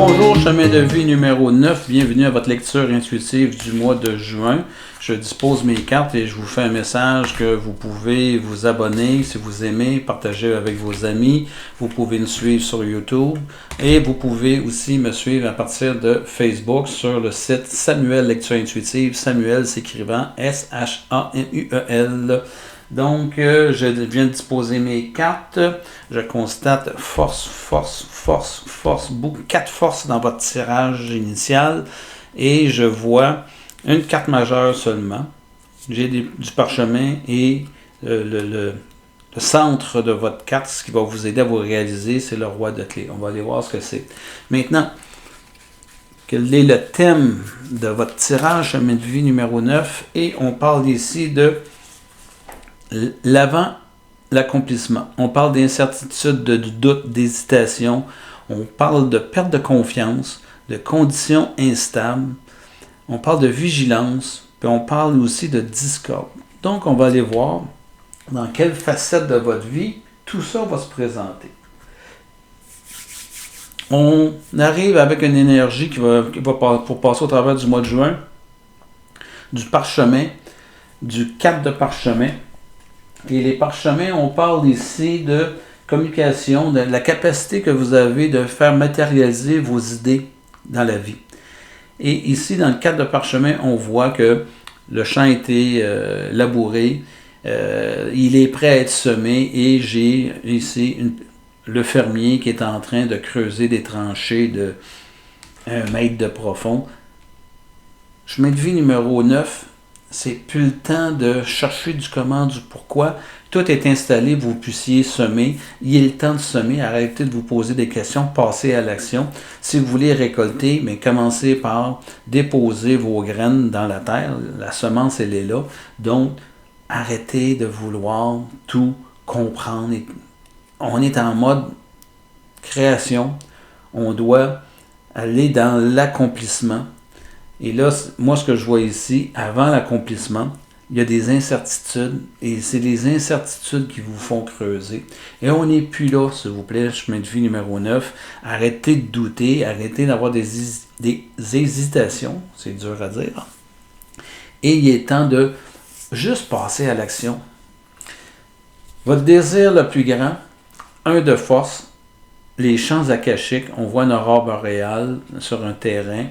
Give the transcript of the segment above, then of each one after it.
Bonjour, chemin de vie numéro 9. Bienvenue à votre lecture intuitive du mois de juin. Je dispose mes cartes et je vous fais un message que vous pouvez vous abonner si vous aimez, partager avec vos amis. Vous pouvez me suivre sur YouTube et vous pouvez aussi me suivre à partir de Facebook sur le site Samuel Lecture Intuitive. Samuel s'écrivant S-H-A-M-U-E-L. Donc, je viens de disposer mes cartes. Je constate force, 4 forces dans votre tirage initial. Et je vois une carte majeure seulement. J'ai du parchemin et le centre de votre carte, ce qui va vous aider à vous réaliser, c'est le roi de clé. On va aller voir ce que c'est. Maintenant, quel est le thème de votre tirage chemin de vie numéro 9? Et on parle ici de l'avant, l'accomplissement. On parle d'incertitude, de doute, d'hésitation. On parle de perte de confiance, de conditions instables. On parle de vigilance. Puis on parle aussi de discorde. Donc, on va aller voir dans quelle facette de votre vie tout ça va se présenter. On arrive avec une énergie qui va pour passer au travers du mois de juin, du parchemin, du 4 de parchemin. Et les parchemins, on parle ici de communication, de la capacité que vous avez de faire matérialiser vos idées dans la vie. Et ici, dans le cadre de parchemin, on voit que le champ a été labouré, il est prêt à être semé et j'ai ici le fermier qui est en train de creuser des tranchées de 1 mètre de profond. Chemin de vie numéro 9. C'est plus le temps de chercher du comment, du pourquoi. Tout est installé, vous puissiez semer. Il est le temps de semer. Arrêtez de vous poser des questions, passez à l'action. Si vous voulez récolter, mais commencez par déposer vos graines dans la terre. La semence, elle est là. Donc, arrêtez de vouloir tout comprendre. On est en mode création. On doit aller dans l'accomplissement. Et là, moi, ce que je vois ici, avant l'accomplissement, il y a des incertitudes. Et c'est les incertitudes qui vous font creuser. Et on n'est plus là, s'il vous plaît, chemin de vie numéro 9. Arrêtez de douter, arrêtez d'avoir des hésitations. C'est dur à dire. Et il est temps de juste passer à l'action. Votre désir le plus grand, 1 de force, les champs akashiques, on voit une aurore boréale sur un terrain.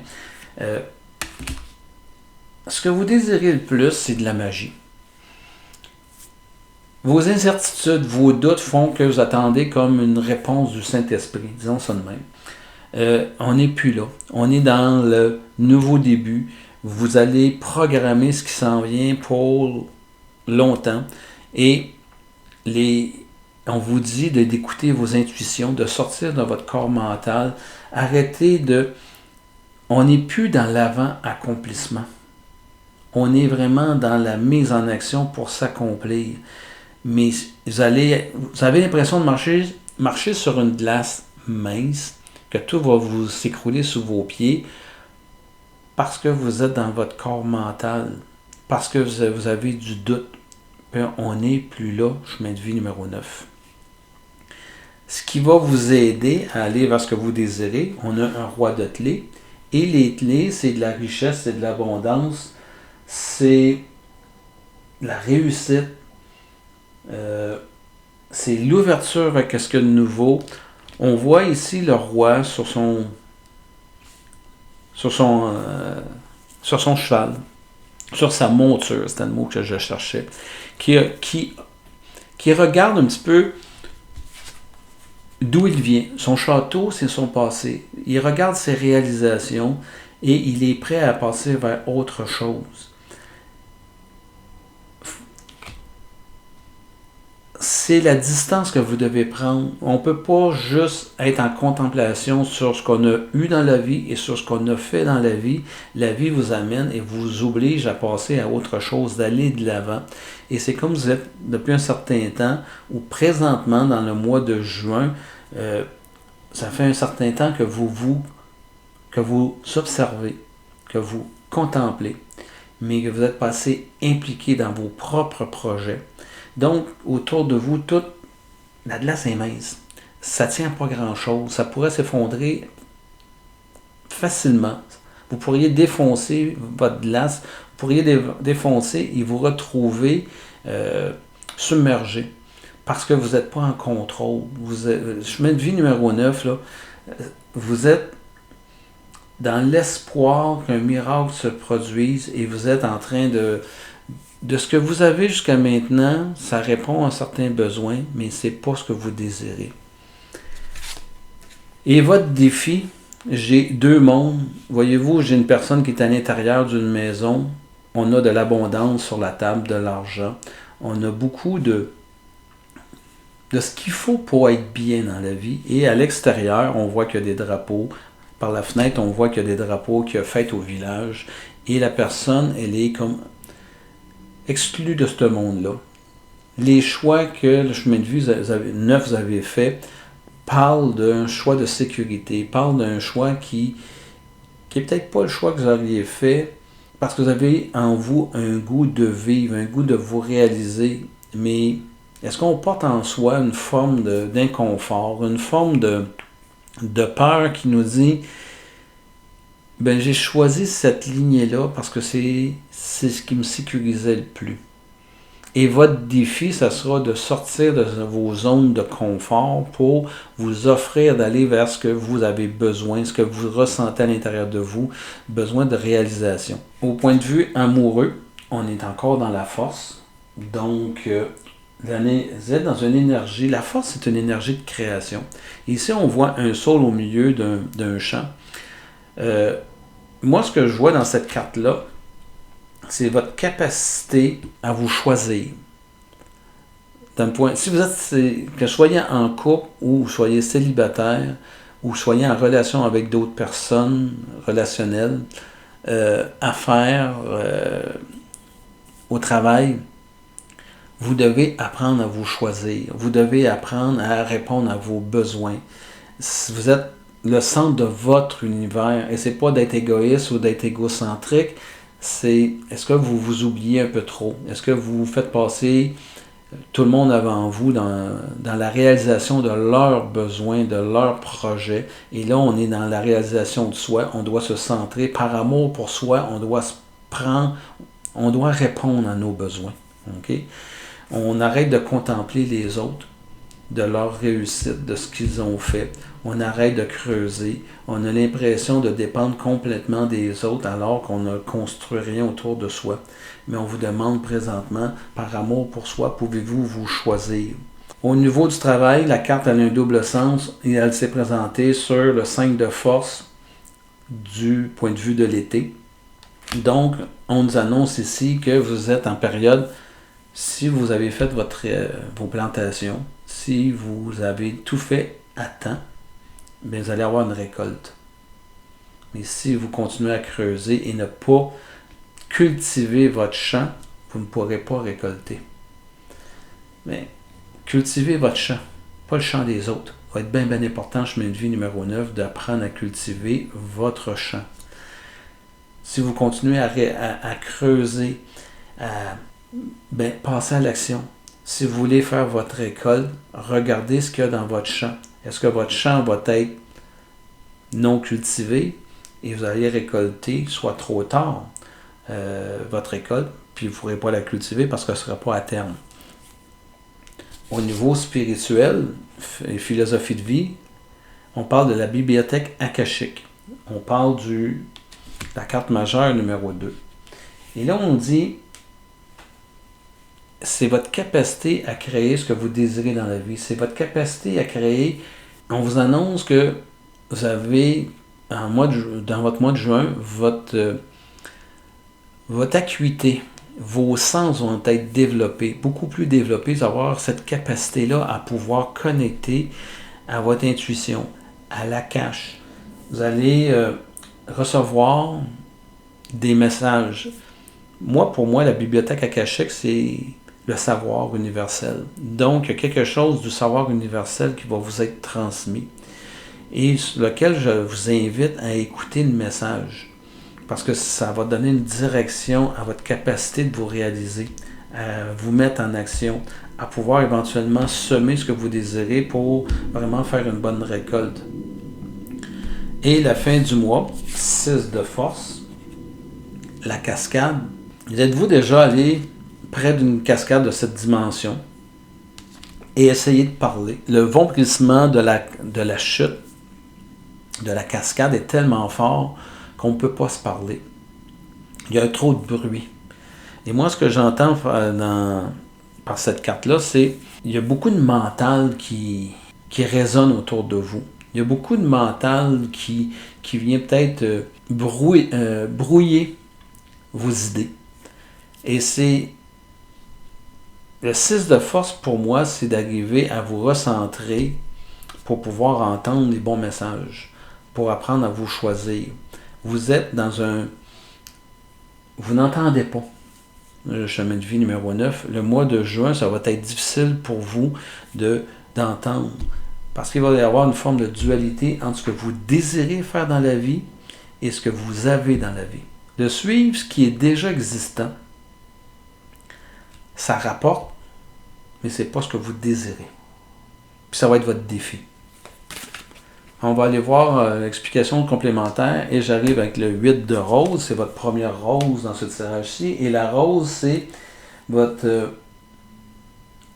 Ce que vous désirez le plus, c'est de la magie. Vos incertitudes, vos doutes font que vous attendez comme une réponse du Saint-Esprit, disons ça de même. On n'est plus là. On est dans le nouveau début. Vous allez programmer ce qui s'en vient pour longtemps. Et on vous dit d'écouter vos intuitions, de sortir de votre corps mental. Arrêtez de... On n'est plus dans l'avant-accomplissement. On est vraiment dans la mise en action pour s'accomplir. Mais vous avez l'impression de marcher sur une glace mince, que tout va vous s'écrouler sous vos pieds, parce que vous êtes dans votre corps mental, parce que vous avez du doute. Puis on n'est plus là, chemin de vie numéro 9. Ce qui va vous aider à aller vers ce que vous désirez, on a un roi de clés. Et les clés, c'est de la richesse, c'est de l'abondance, c'est la réussite, c'est l'ouverture à ce qu'il y a de nouveau. On voit ici le roi sur son cheval, sur sa monture, c'était le mot que je cherchais, qui regarde un petit peu d'où il vient. Son château, c'est son passé. Il regarde ses réalisations et il est prêt à passer vers autre chose. C'est la distance que vous devez prendre. On ne peut pas juste être en contemplation sur ce qu'on a eu dans la vie et sur ce qu'on a fait dans la vie. La vie vous amène et vous oblige à passer à autre chose, d'aller de l'avant. Et c'est comme vous êtes depuis un certain temps, ou présentement dans le mois de juin, ça fait un certain temps que vous observez, que vous contemplez, mais que vous êtes pas assez impliqué dans vos propres projets. Donc, autour de vous, toute la glace est mince. Ça ne tient pas grand-chose. Ça pourrait s'effondrer facilement. Vous pourriez défoncer votre glace, vous pourriez défoncer et vous retrouver submergé parce que vous n'êtes pas en contrôle. Chemin de vie numéro 9, là, vous êtes dans l'espoir qu'un miracle se produise et vous êtes en train de ce que vous avez jusqu'à maintenant, ça répond à certains besoins, mais ce n'est pas ce que vous désirez. Et votre défi, j'ai deux mondes. Voyez-vous, j'ai une personne qui est à l'intérieur d'une maison. On a de l'abondance sur la table, de l'argent. On a beaucoup de ce qu'il faut pour être bien dans la vie. Et à l'extérieur, on voit qu'il y a des drapeaux. Par la fenêtre, on voit qu'il y a des drapeaux qui ont fait au village. Et la personne, elle est comme exclue de ce monde-là. Les choix que le chemin de vie neuf vous avez fait parlent d'un choix de sécurité, parlent d'un choix qui n'est peut-être pas le choix que vous aviez fait parce que vous avez en vous un goût de vivre, un goût de vous réaliser. Mais est-ce qu'on porte en soi une forme d'inconfort, une forme de peur qui nous dit ben j'ai choisi cette lignée-là parce que c'est ce qui me sécurisait le plus. Et votre défi, ça sera de sortir de vos zones de confort pour vous offrir d'aller vers ce que vous avez besoin, ce que vous ressentez à l'intérieur de vous, besoin de réalisation. Au point de vue amoureux, on est encore dans la force. Donc, vous êtes dans une énergie. La force, c'est une énergie de création. Ici, on voit un saule au milieu d'un champ. Moi, ce que je vois dans cette carte-là, c'est votre capacité à vous choisir. D'un point, si vous êtes, que soyez en couple ou soyez célibataire ou soyez en relation avec d'autres personnes relationnelles, affaires, au travail, vous devez apprendre à vous choisir. Vous devez apprendre à répondre à vos besoins. Vous êtes le centre de votre univers et c'est pas d'être égoïste ou d'être égocentrique. C'est est-ce que vous vous oubliez un peu trop? Est-ce que vous faites passer tout le monde avant vous dans la réalisation de leurs besoins, de leurs projets? Et là, on est dans la réalisation de soi. On doit se centrer. Par amour pour soi, on doit répondre à nos besoins. Okay? On arrête de contempler les autres, de leur réussite, de ce qu'ils ont fait. On arrête de creuser. On a l'impression de dépendre complètement des autres alors qu'on ne construit rien autour de soi. Mais on vous demande présentement, par amour pour soi, pouvez-vous vous choisir? Au niveau du travail, la carte a un double sens et elle s'est présentée sur le 5 de force du point de vue de l'été. Donc, on nous annonce ici que vous êtes en période, si vous avez fait vos plantations, si vous avez tout fait à temps, bien, vous allez avoir une récolte. Mais si vous continuez à creuser et ne pas cultiver votre champ, vous ne pourrez pas récolter. Mais cultivez votre champ, pas le champ des autres. Ça va être bien important, chemin de vie numéro 9, d'apprendre à cultiver votre champ. Si vous continuez à creuser, passez à l'action. Si vous voulez faire votre récolte, regardez ce qu'il y a dans votre champ. Est-ce que votre champ va être non cultivé et vous allez récolter, soit trop tard, votre récolte, puis vous ne pourrez pas la cultiver parce que ce ne sera pas à terme. Au niveau spirituel et philosophie de vie, on parle de la bibliothèque akashique. On parle de la carte majeure numéro 2. Et là, on dit, c'est votre capacité à créer ce que vous désirez dans la vie. C'est votre capacité à créer. On vous annonce que vous avez, dans votre mois de juin, votre acuité, vos sens vont être développés, beaucoup plus développés, vous allez avoir cette capacité-là à pouvoir connecter à votre intuition, à l'Akash. Vous allez recevoir des messages. Pour moi, la bibliothèque akashique, c'est le savoir universel. Donc, il y a quelque chose du savoir universel qui va vous être transmis et sur lequel je vous invite à écouter le message parce que ça va donner une direction à votre capacité de vous réaliser, à vous mettre en action, à pouvoir éventuellement semer ce que vous désirez pour vraiment faire une bonne récolte. Et la fin du mois, 6 de force, la cascade. Êtes-vous déjà allé près d'une cascade de cette dimension et essayer de parler? Le vomissement de la chute, de la cascade est tellement fort qu'on ne peut pas se parler. Il y a trop de bruit. Et moi, ce que j'entends par cette carte-là, c'est il y a beaucoup de mental qui résonne autour de vous. Il y a beaucoup de mental qui vient peut-être brouiller vos idées. Et c'est le 6 de force pour moi, c'est d'arriver à vous recentrer pour pouvoir entendre les bons messages, pour apprendre à vous choisir. Vous êtes dans un... Vous n'entendez pas le chemin de vie numéro 9. Le mois de juin, ça va être difficile pour vous d'entendre. Parce qu'il va y avoir une forme de dualité entre ce que vous désirez faire dans la vie et ce que vous avez dans la vie. De suivre ce qui est déjà existant, ça rapporte, mais ce n'est pas ce que vous désirez. Puis ça va être votre défi. On va aller voir l'explication complémentaire et j'arrive avec le 8 de rose. C'est votre première rose dans ce tirage-ci. Et la rose, c'est votre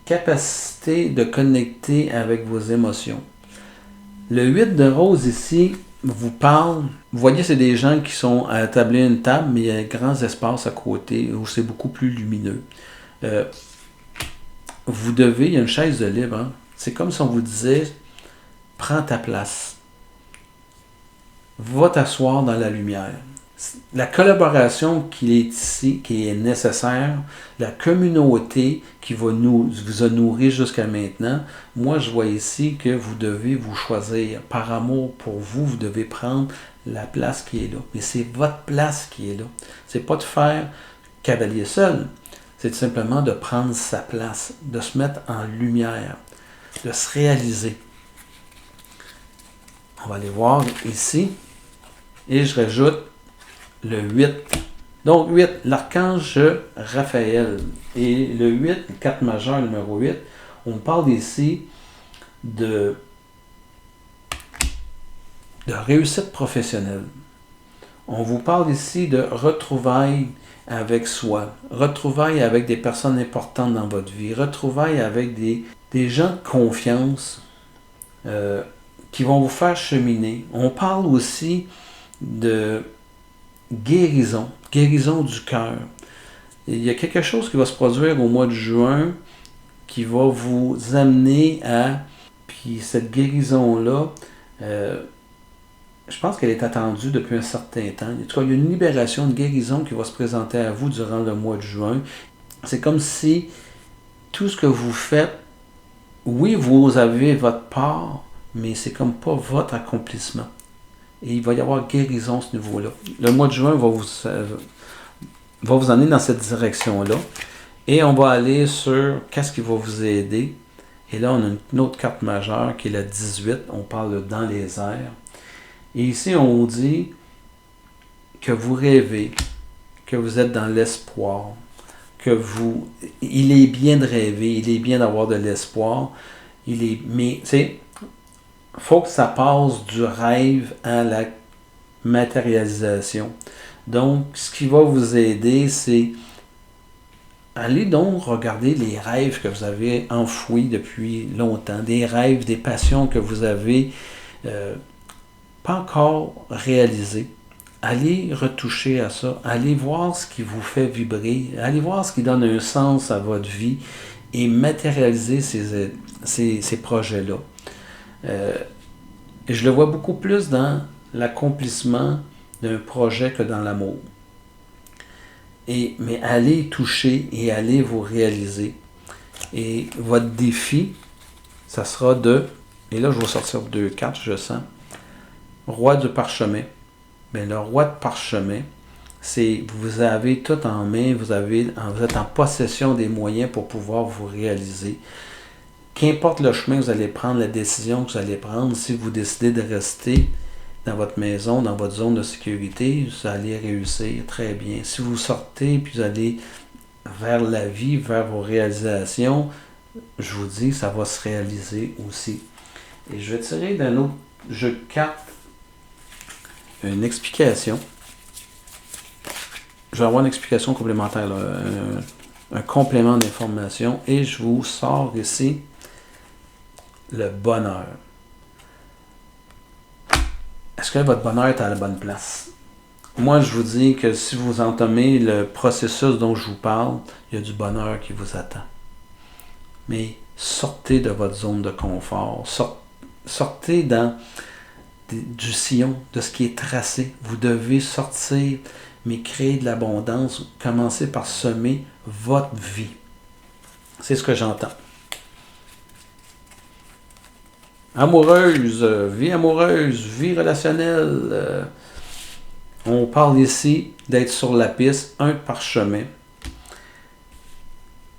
capacité de connecter avec vos émotions. Le 8 de rose ici vous parle. Vous voyez, c'est des gens qui sont à établir une table, mais il y a grands espaces à côté où c'est beaucoup plus lumineux. Il y a une chaise de libre. Hein? C'est comme si on vous disait, prends ta place. Va t'asseoir dans la lumière. La collaboration qui est ici, qui est nécessaire, la communauté qui vous a nourri jusqu'à maintenant, moi je vois ici que vous devez vous choisir. Par amour pour vous, vous devez prendre la place qui est là. Mais c'est votre place qui est là. C'est pas de faire cavalier seul. C'est simplement de prendre sa place, de se mettre en lumière, de se réaliser. On va aller voir ici. Et je rajoute le 8. Donc 8, l'archange Raphaël. Et le 8, le 4 majeur numéro 8, on parle ici de réussite professionnelle. On vous parle ici de retrouvailles avec soi, retrouvailles avec des personnes importantes dans votre vie, retrouvailles avec des gens de confiance qui vont vous faire cheminer. On parle aussi de guérison du cœur. Il y a quelque chose qui va se produire au mois de juin qui va vous amener à... Puis cette guérison-là, je pense qu'elle est attendue depuis un certain temps. En tout cas, il y a une libération, une guérison qui va se présenter à vous durant le mois de juin. C'est comme si tout ce que vous faites, oui, vous avez votre part, mais c'est comme pas votre accomplissement. Et il va y avoir guérison à ce niveau-là. Le mois de juin va vous emmener dans cette direction-là. Et on va aller sur qu'est-ce qui va vous aider. Et là, on a une autre carte majeure qui est la 18. On parle de dans les airs. Et ici, on dit que vous rêvez, que vous êtes dans l'espoir, il est bien de rêver, il est bien d'avoir de l'espoir. Mais, tu sais, il faut que ça passe du rêve à la matérialisation. Donc, ce qui va vous aider, c'est allez donc regarder les rêves que vous avez enfouis depuis longtemps, des rêves, des passions que vous avez pas encore réalisées. Allez retoucher à ça, allez voir ce qui vous fait vibrer, allez voir ce qui donne un sens à votre vie et matérialiser ces projets-là. Je le vois beaucoup plus dans l'accomplissement d'un projet que dans l'amour. Mais allez toucher et allez vous réaliser. Et votre défi, ça sera et là je vais sortir 2 cartes, je sens, roi de parchemin. Bien, le roi de parchemin, c'est vous avez tout en main, vous êtes en possession des moyens pour pouvoir vous réaliser. Qu'importe le chemin que vous allez prendre, la décision que vous allez prendre, si vous décidez de rester dans votre maison, dans votre zone de sécurité, vous allez réussir très bien. Si vous sortez puis vous allez vers la vie, vers vos réalisations, je vous dis, ça va se réaliser aussi. Et je vais tirer d'un autre jeu de cartes une explication. Je vais avoir une explication complémentaire, là, un complément d'information, et je vous sors ici le bonheur. Est-ce que votre bonheur est à la bonne place? Moi, je vous dis que si vous entamez le processus dont je vous parle, il y a du bonheur qui vous attend. Mais sortez de votre zone de confort. Sortez du sillon, de ce qui est tracé. Vous devez sortir, mais créer de l'abondance. Commencez par semer votre vie. C'est ce que j'entends. Amoureuse, vie relationnelle. On parle ici d'être sur la piste, un parchemin.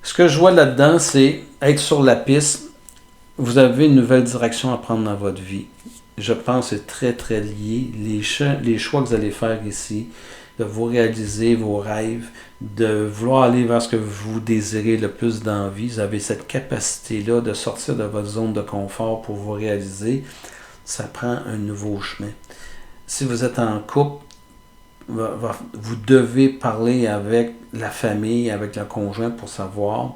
Ce que je vois là-dedans, c'est être sur la piste. Vous avez une nouvelle direction à prendre dans votre vie. Je pense que c'est très, très lié. Les choix que vous allez faire ici, de vous réaliser vos rêves, de vouloir aller vers ce que vous désirez le plus d'envie. Vous avez cette capacité-là de sortir de votre zone de confort pour vous réaliser. Ça prend un nouveau chemin. Si vous êtes en couple, vous devez parler avec la famille, avec le conjoint pour savoir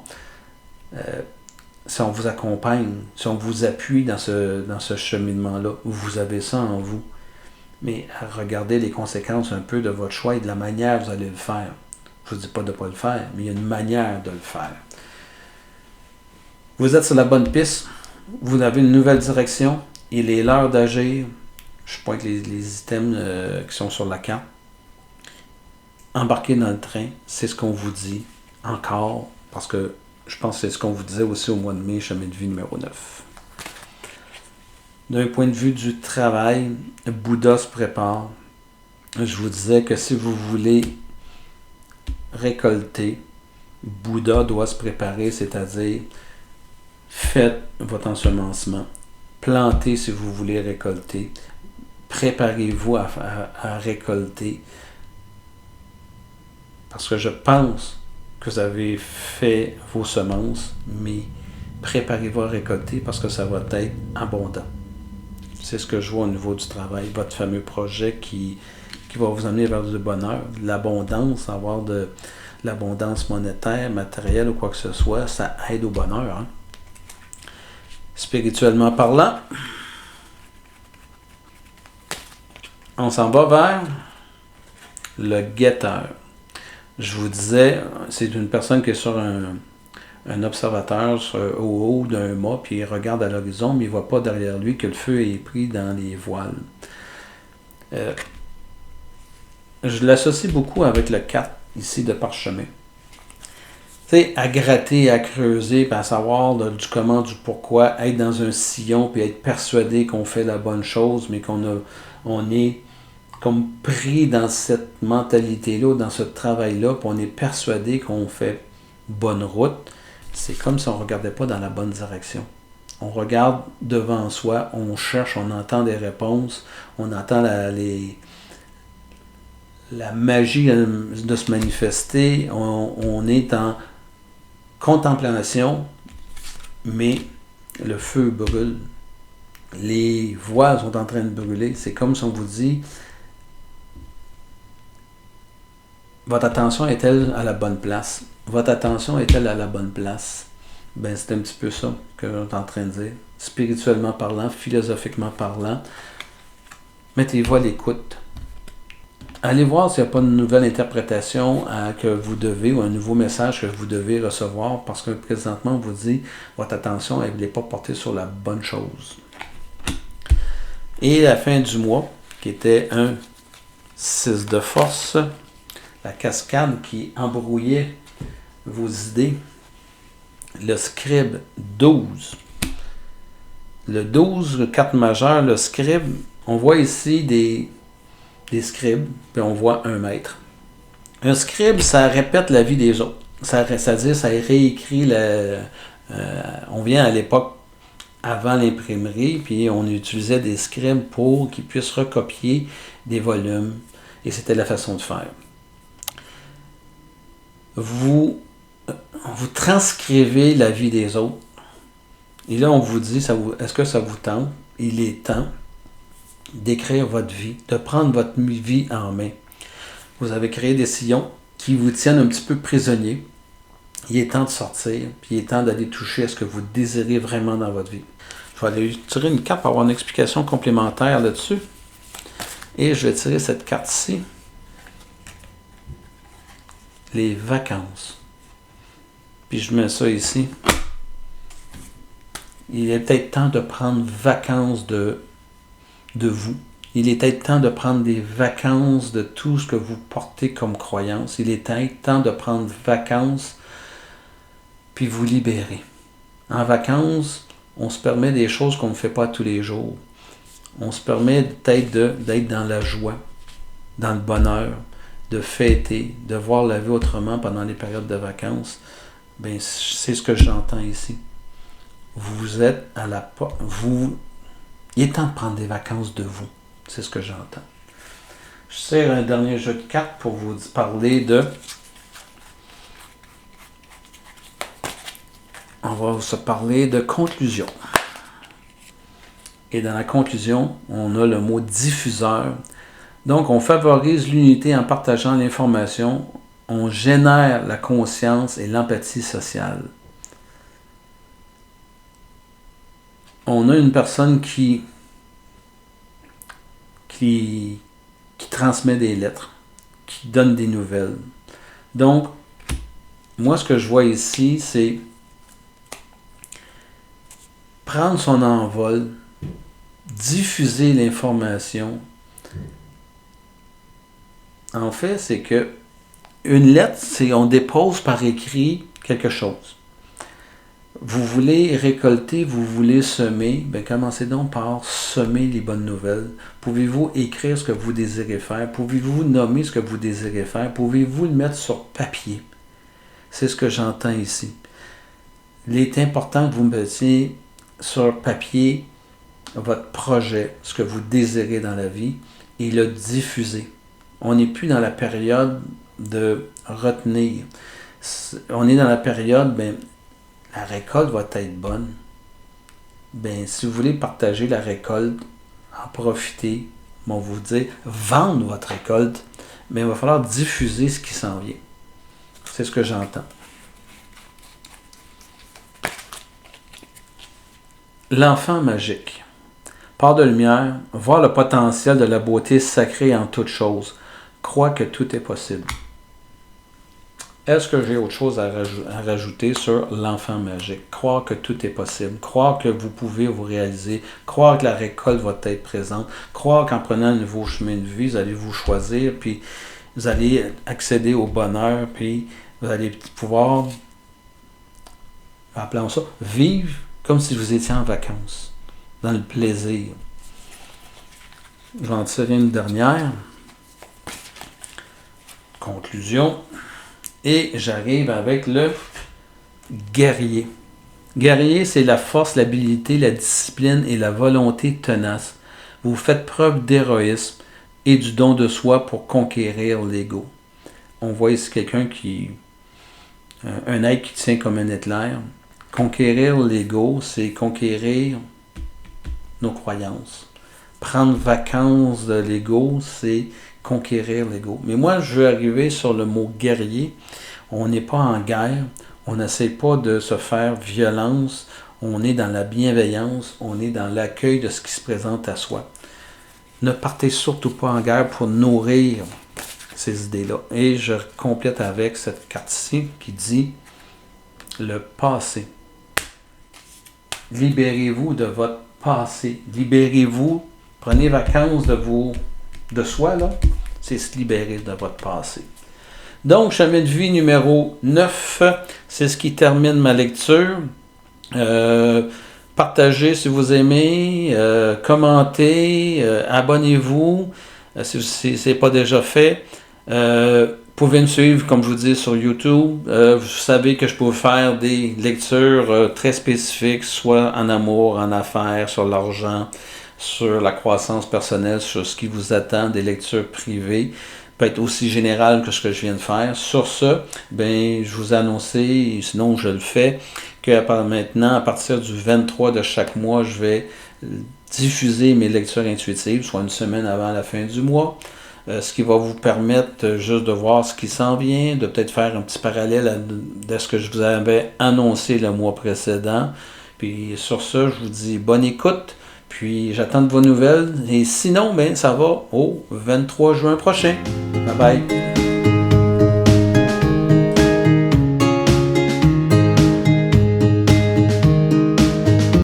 si on vous accompagne, si on vous appuie dans ce cheminement-là, où vous avez ça en vous. Mais regardez les conséquences un peu de votre choix et de la manière dont vous allez le faire. Je ne vous dis pas de ne pas le faire, mais il y a une manière de le faire. Vous êtes sur la bonne piste, vous avez une nouvelle direction, il est l'heure d'agir. Je pointe les items qui sont sur la carte. Embarquez dans le train, c'est ce qu'on vous dit encore, parce que je pense que c'est ce qu'on vous disait aussi au mois de mai, chemin de vie numéro 9. D'un point de vue du travail, Bouddha se prépare. Je vous disais que si vous voulez récolter, Bouddha doit se préparer, c'est-à-dire faites votre ensemencement, plantez si vous voulez récolter, préparez-vous à récolter. Parce que je pense que vous avez fait vos semences, mais préparez-vous à récolter parce que ça va être abondant. C'est ce que je vois au niveau du travail, votre fameux projet qui va vous amener vers du bonheur, de l'abondance, avoir de l'abondance monétaire, matérielle ou quoi que ce soit, ça aide au bonheur. Hein? Spirituellement parlant, on s'en va vers le guetteur. Je vous disais, c'est une personne qui est sur un observateur au haut d'un mât, puis il regarde à l'horizon, mais il ne voit pas derrière lui que le feu est pris dans les voiles. Je l'associe beaucoup avec le 4 ici de parchemin. Tu sais, à gratter, à creuser, puis à savoir du comment, du pourquoi, être dans un sillon, puis être persuadé qu'on fait la bonne chose, mais on est comme pris dans cette mentalité-là, dans ce travail-là, puis on est persuadé qu'on fait bonne route. C'est comme si on ne regardait pas dans la bonne direction. On regarde devant soi, on cherche, on entend des réponses, on entend la magie de se manifester, on est en contemplation, mais le feu brûle. Les voiles sont en train de brûler. C'est comme si on vous dit, votre attention est-elle à la bonne place? Votre attention est-elle à la bonne place? Ben, c'est un petit peu ça que je suis en train de dire. Spirituellement parlant, philosophiquement parlant, mettez-vous à l'écoute. Allez voir s'il n'y a pas une nouvelle interprétation que vous devez, ou un nouveau message que vous devez recevoir, parce que présentement, on vous dit, votre attention, elle n'est pas portée sur la bonne chose. Et la fin du mois, qui était un 6 de force, la cascade qui embrouillait vos idées, le scribe 12. Le 12, le 4 majeur, le scribe, on voit ici des scribes, puis on voit un maître. Un scribe, ça répète la vie des autres. C'est-à-dire, ça réécrit on vient à l'époque avant l'imprimerie, puis on utilisait des scribes pour qu'ils puissent recopier des volumes. Et c'était la façon de faire. Vous transcrivez la vie des autres. Et là, on vous dit, est-ce que ça vous tente? Il est temps. d'écrire votre vie, de prendre votre vie en main. Vous avez créé des sillons qui vous tiennent un petit peu prisonnier. Il est temps de sortir, puis il est temps d'aller toucher à ce que vous désirez vraiment dans votre vie. Je vais aller tirer une carte pour avoir une explication complémentaire là-dessus. Et je vais tirer cette carte-ci. Les vacances. Puis je mets ça ici. Il est peut-être temps de prendre vacances de vous. Il est peut-être temps de prendre des vacances de tout ce que vous portez comme croyance. Il est peut-être temps de prendre vacances puis vous libérer. En vacances, on se permet des choses qu'on ne fait pas tous les jours. On se permet peut-être d'être dans la joie, dans le bonheur, de fêter, de voir la vie autrement pendant les périodes de vacances. Bien, c'est ce que j'entends ici. Vous êtes à la porte. Il est temps de prendre des vacances de vous. C'est ce que j'entends. Je tire un dernier jeu de cartes pour vous parler de... On va se parler de conclusion. Et dans la conclusion, on a le mot diffuseur. Donc, on favorise l'unité en partageant l'information. On génère la conscience et l'empathie sociale. On a une personne qui transmet des lettres, qui donne des nouvelles. Donc, moi, ce que je vois ici, c'est prendre son envol, diffuser l'information. En fait, c'est que une lettre, c'est on dépose par écrit quelque chose. Vous voulez récolter, vous voulez semer, bien commencez donc par semer les bonnes nouvelles. Pouvez-vous écrire ce que vous désirez faire? Pouvez-vous nommer ce que vous désirez faire? Pouvez-vous le mettre sur papier? C'est ce que j'entends ici. Il est important que vous mettiez sur papier votre projet, ce que vous désirez dans la vie, et le diffuser. On n'est plus dans la période de retenir. On est dans la période, bien, la récolte va être bonne. Bien, si vous voulez partager la récolte, en profiter, on va vous dire, vendre votre récolte, mais il va falloir diffuser ce qui s'en vient. C'est ce que j'entends. L'enfant magique. Part de lumière, voir le potentiel de la beauté sacrée en toute chose. Crois que tout est possible. Est-ce que j'ai autre chose à rajouter sur l'enfant magique? Croire que tout est possible. Croire que vous pouvez vous réaliser. Croire que la récolte va être présente. Croire qu'en prenant un nouveau chemin de vie, vous allez vous choisir, puis vous allez accéder au bonheur, puis vous allez pouvoir, appelons ça, vivre comme si vous étiez en vacances, dans le plaisir. Je vais en tirer une dernière. Conclusion. Et j'arrive avec le guerrier. Guerrier, c'est la force, l'habilité, la discipline et la volonté tenace. Vous faites preuve d'héroïsme et du don de soi pour conquérir l'ego. On voit ici quelqu'un qui... un être qui tient comme un Hitler. Conquérir l'ego, c'est conquérir nos croyances. Prendre vacances de l'ego, c'est conquérir l'ego. Mais moi, je veux arriver sur le mot guerrier. On n'est pas en guerre. On n'essaie pas de se faire violence. On est dans la bienveillance. On est dans l'accueil de ce qui se présente à soi. Ne partez surtout pas en guerre pour nourrir ces idées-là. Et je complète avec cette carte-ci qui dit le passé. Libérez-vous de votre passé. Libérez-vous. Prenez vacances de soi, là. C'est se libérer de votre passé. Donc, chemin de vie numéro 9, c'est ce qui termine ma lecture. Partagez si vous aimez, commentez, abonnez-vous si ce n'est pas déjà fait. Vous pouvez me suivre, comme je vous dis, sur YouTube. Vous savez que je peux faire des lectures très spécifiques, soit en amour, en affaires, sur l'argent, sur la croissance personnelle, sur ce qui vous attend, des lectures privées. peut être aussi général que ce que je viens de faire. Sur ce, ben, je vous ai annoncé, et sinon je le fais, que maintenant, à partir du 23 de chaque mois, je vais diffuser mes lectures intuitives, soit une semaine avant la fin du mois. Ce qui va vous permettre juste de voir ce qui s'en vient, de peut-être faire un petit parallèle de ce que je vous avais annoncé le mois précédent. Puis sur ce, je vous dis bonne écoute, puis j'attends de vos nouvelles. Et sinon, ben, ça va au 23 juin prochain. Bye bye!